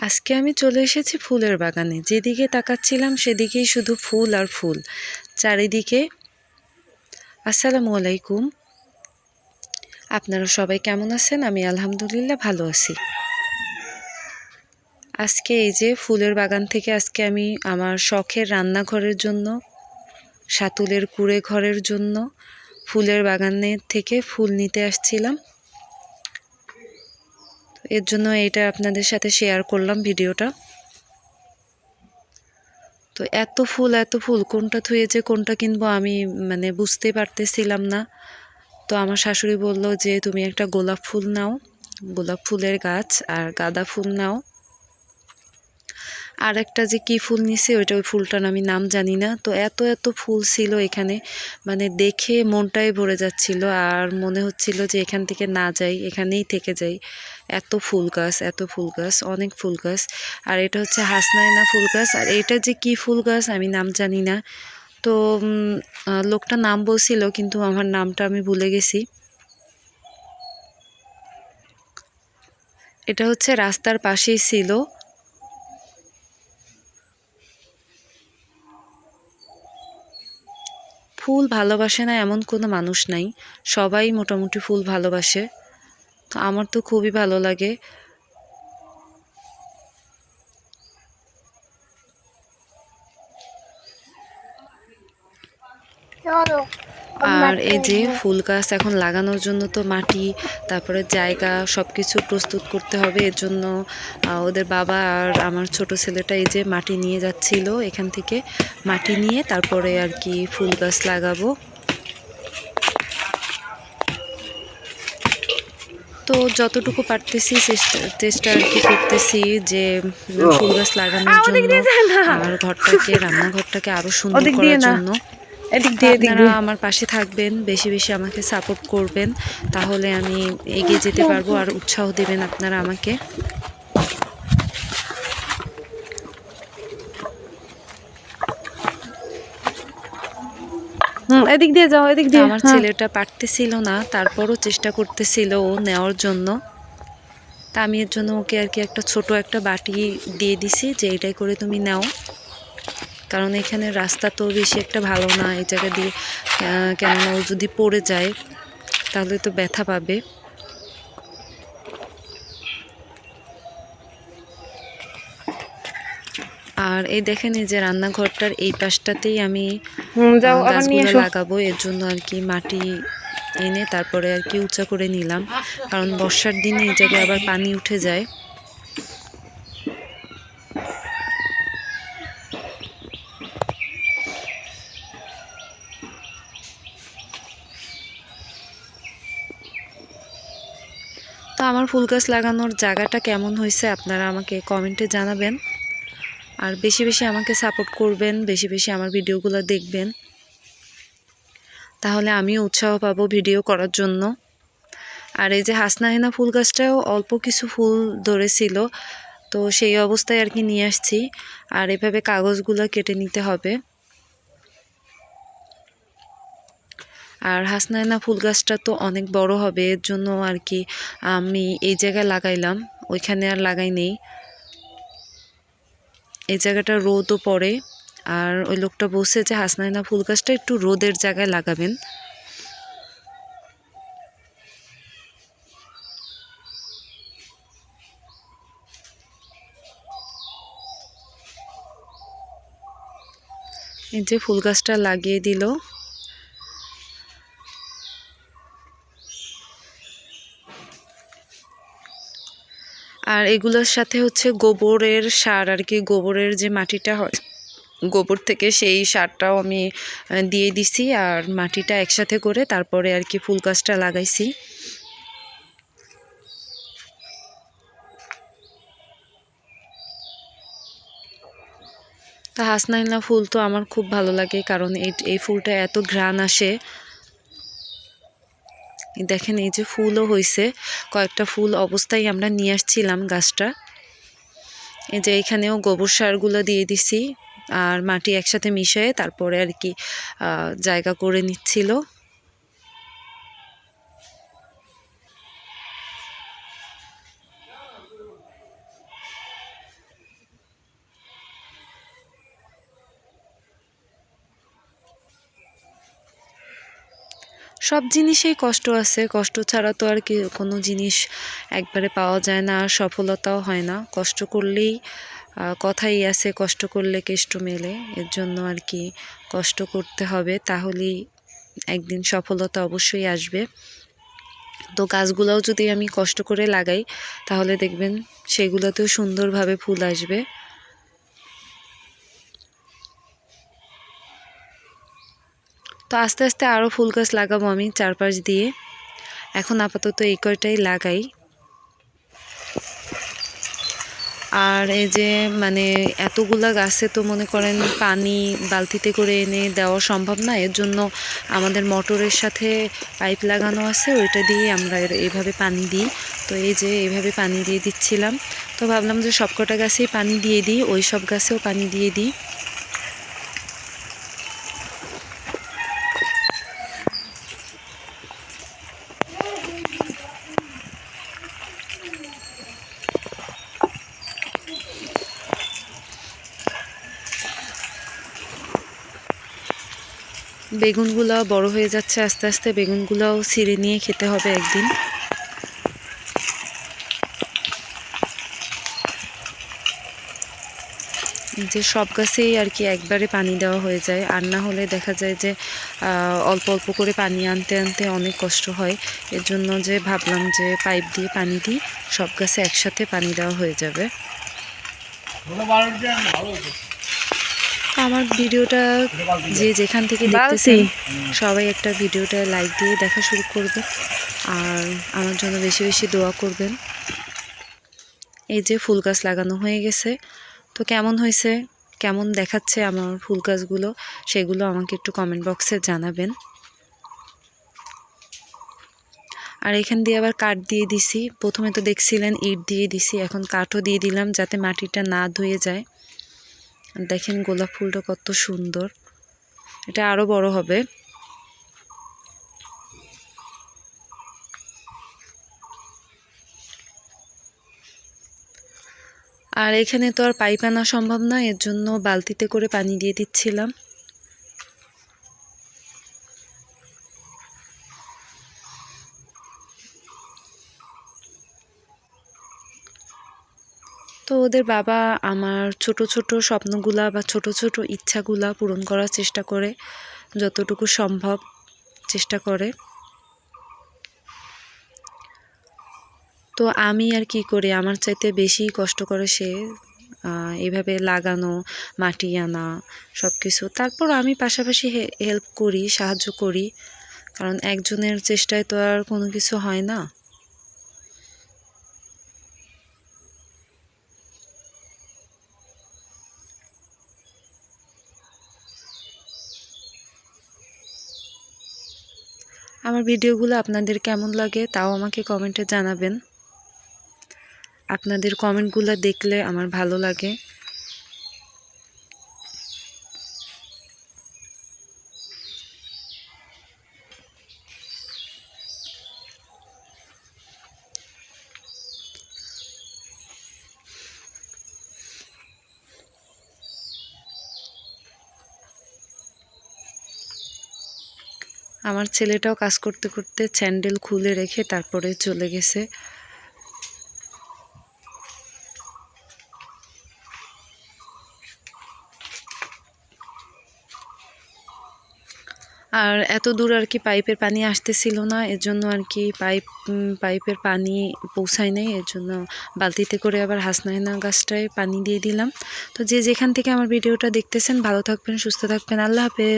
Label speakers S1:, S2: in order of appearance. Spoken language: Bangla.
S1: আজকে আমি চলে এসেছি ফুলের বাগানে। যেদিকে তাকাচ্ছিলাম সেদিকেই শুধু ফুল আর ফুল চারিদিকে। আসসালামু আলাইকুম, আপনারা সবাই কেমন আছেন? আমি আলহামদুলিল্লাহ ভালো আছি। আজকে এই যে ফুলের বাগান থেকে আজকে আমি আমার শখের রান্নাঘরের জন্য, সাতুলের কুঁড়ে ঘরের জন্য ফুলের বাগানের থেকে ফুল নিতে আসছিলাম। এর জন্য এটা আপনাদের সাথে শেয়ার করলাম ভিডিওটা। তো এত ফুল কোনটা থুয়ে যে কোনটা কিনবো আমি বুঝতে পারতেছিলাম না। তো আমার শাশুড়ি বলল যে তুমি একটা গোলাপ ফুল নাও, গোলাপ ফুলের গাছ, আর গাঁদা ফুল নাও। আর একটা যে কি ফুল নিছে ওই ফুলটার আমি নাম জানি না। তো এত ফুল ছিল এখানে, দেখে মনটাই ভরে যাচ্ছিল আর মনে হচ্ছিল যে এখান থেকে না যাই, এখানেই থেকে যাই। এত ফুল গাছ, অনেক ফুল গাছ। আর এটা হচ্ছে হাসনাইনা ফুল গাছ। আর এটা যে কি ফুল গাছ আমি নাম জানি না। তো লোকটা নাম বলছিল কিন্তু আমার নামটা আমি ভুলে গেছি। এটা হচ্ছে রাস্তার পাশেই ছিল। ফুল ভালোবাসে না এমন কোনো মানুষ নাই, সবাই মোটামুটি ফুল ভালোবাসে। তো আমার তো খুবই ভালো লাগে। আর এই যে ফুল গাছ এখন লাগানোর জন্য তো মাটি, তারপরে জায়গা সব কিছু প্রস্তুত করতে হবে। এর জন্য ওদের বাবা আর আমার ছোট ছেলেটা এই যে মাটি নিয়ে যাচ্ছিল। এখান থেকে মাটি নিয়ে তারপরে আর কি ফুল গাছ লাগাবো। তো যতটুকু পারতেছি চেষ্টা আর কি করতেছি যে ফুল গাছ লাগানোর জন্য আর রান্নাঘরটাকে আরো সুন্দর করার জন্য। আপনারা আমার পাশে থাকবেন, বেশি বেশি আমাকে সাপোর্ট করবেন, তাহলে আমি এগিয়ে যেতে পারবো। আর উৎসাহ দিবেন আপনারা আমাকে।
S2: এদিক দিয়ে যাও, এদিক দিয়ে।
S1: আমার ছেলেটা পারতেছিল না, তারপরও চেষ্টা করতেছিল ও নেওয়ার জন্য। তা আমি এর জন্য ওকে আর কি একটা ছোট একটা বাটি দিয়ে দিছি যে এটাই করে তুমি নাও। কারণ এখানে রাস্তা তো বেশি একটা ভালো না এই জায়গা দিয়ে, কেননা ও যদি পড়ে যায় তাহলে তো ব্যথা পাবে। আর এই দেখেন এই যে রান্নাঘরটার এই পাশটাতেই আমি গাছগুলো লাগাবো। এর জন্য আর কি মাটি এনে তারপরে আর কি উঁচা করে নিলাম, কারণ বর্ষার দিনে এই জায়গায় আবার পানি উঠে যায়। তো আমার ফুল গাছ লাগানোর জায়গাটা কেমন হয়েছে আপনারা আমাকে কমেন্টে জানাবেন। আর বেশি বেশি আমাকে সাপোর্ট করবেন, বেশি বেশি আমার ভিডিওগুলো দেখবেন, তাহলে আমিও উৎসাহ পাবো ভিডিও করার জন্য। আর এই যে হাসনাহেনা ফুল গাছটাও অল্প কিছু ফুল ধরেছিল, তো সেই অবস্থায় আর কি নিয়ে আসছি। আর এভাবে কাগজগুলো কেটে নিতে হবে। আর হাসনাহেনা ফুল গাছটা তো অনেক বড় হবে, এর জন্য আর কি আমি এই জায়গায় লাগাইলাম, ওইখানে আর লাগাই নেই। এই জায়গাটা রোদও পড়ে। আর ওই লোকটা বলছে যে হাসনাহেনা ফুল গাছটা একটু রোদের জায়গায় লাগাবেন। এই যে ফুল গাছটা লাগিয়ে দিল। আর এগুলোর সাথে হচ্ছে গোবরের সার আর কি, গোবরের যে মাটিটা হয় গোবর থেকে, সেই সারটাও আমি দিয়ে দিছি। আর মাটিটা একসাথে করে তারপরে আর কি ফুল গাছটা লাগাইছি। তা হাসনাইনা ফুল তো আমার খুব ভালো লাগে, কারণ এই ফুলটা এত ঘ্রাণ আসে। দেখেন এই যে ফুলও হয়েছে, কয়েকটা ফুল অবস্থায় আমরা নিয়ে আসছিলাম গাছটা। এই যে এখানেও গোবর সারগুলো দিয়ে দিছি আর মাটি একসাথে মিশিয়ে তারপরে আর কি জায়গা করে নিচ্ছিল। সব জিনিসেই কষ্ট আছে, কষ্ট ছাড়া তো আর কি কোনো জিনিস একবারে পাওয়া যায় না, আর সফলতাও হয় না। কষ্ট করলেই কথাই আছে, কষ্ট করলে কেষ্ট মেলে। এর জন্য আর কি কষ্ট করতে হবে, তাহলেই একদিন সফলতা অবশ্যই আসবে। তো গাছগুলোও যদি আমি কষ্ট করে লাগাই তাহলে দেখবেন সেগুলোতেও সুন্দরভাবে ফুল আসবে। তো আস্তে আস্তে আরও ফুল গাছ লাগাবো আমি চারপাশ দিয়ে। এখন আপাতত এই কয়টাই লাগাই। আর এই যে মানে এতগুলা গাছে তো মনে করেন পানি বালতিতে করে এনে দেওয়া সম্ভব না, এর জন্য আমাদের মোটরের সাথে পাইপ লাগানো আছে, ওইটা দিয়ে আমরা এইভাবে পানি দিই। তো এই যে এইভাবে পানি দিয়ে দিচ্ছিলাম। তো ভাবলাম যে সবকটা গাছেই পানি দিয়ে দিই, ওই সব গাছেও পানি দিয়ে দিই। বেগুনগুলো বড় হয়ে যাচ্ছে আস্তে আস্তে, বেগুনগুলোও ছিঁড়ে নিয়ে খেতে হবে একদিন। এই যে সব গাছেই আর কি একবারে পানি দেওয়া হয়ে যায়, আর না হলে দেখা যায় যে অল্প অল্প করে পানি আনতে আনতে অনেক কষ্ট হয়। এর জন্য যে ভাবলাম যে পাইপ দিয়ে পানি দিই, সব গাছে একসাথে পানি দেওয়া হয়ে যাবে। আমার ভিডিওটা যে যেখান থেকে দেখতেছেন সবাই একটা ভিডিওটা লাইক দিয়ে দেখা শুরু করবেন, আর আমার জন্য বেশি বেশি দোয়া করবেন। এই যে ফুল গাছ লাগানো হয়ে গেছে। তো কেমন হয়েছে, কেমন দেখাচ্ছে আমার ফুল গাছগুলো, সেগুলো আমাকে একটু কমেন্ট বক্সে জানাবেন। আর এখান দিয়ে আবার কাঠ দিয়ে দিছি, প্রথমে তো দেখছিলেন ইট দিয়ে দিছি, এখন কাঠও দিয়ে দিলাম যাতে মাটিটা না ধুয়ে যায়। দেখেন গোলাপ ফুলটা কত সুন্দর, এটা আরো বড় হবে। আর এখানে তো আর পাইপ আনা সম্ভব না, এর জন্য বালতিতে করে পানি দিয়ে দিচ্ছিলাম। তো ওদের বাবা আমার ছোট ছোট স্বপ্নগুলা বা ছোট ছোট ইচ্ছাগুলা পূরণ করার চেষ্টা করে, যতটুকু সম্ভব চেষ্টা করে। তো আমি আর কি করি, আমার চাইতে বেশি কষ্ট করে সে, এইভাবে লাগানো, মাটি আনা, সব কিছু। তারপর আমি পাশাপাশি হেল্প করি, সাহায্য করি, কারণ একজনের চেষ্টায় তো আর কোনো কিছু হয় না। আমার ভিডিওগুলো আপনাদের কেমন লাগে তাও আমাকে কমেন্টে জানাবেন। আপনাদের কমেন্টগুলো দেখলে আমার ভালো লাগে। আমার ছেলেটাও কাজ করতে করতে স্যান্ডেল খুলে রেখে তারপরে চলে গেছে। আর এত দূর আর কি পাইপের পানি আসতেছিল না, এর জন্য আর কি পাইপের পানি পৌঁছায় নাই, এর জন্য বালতিতে করে আবার হাসনাইনা গাছটায় পানি দিয়ে দিলাম। তো যে যেখান থেকে আমার ভিডিওটা দেখতেছেন ভালো থাকবেন, সুস্থ থাকবেন, আল্লাহ হাফেজ।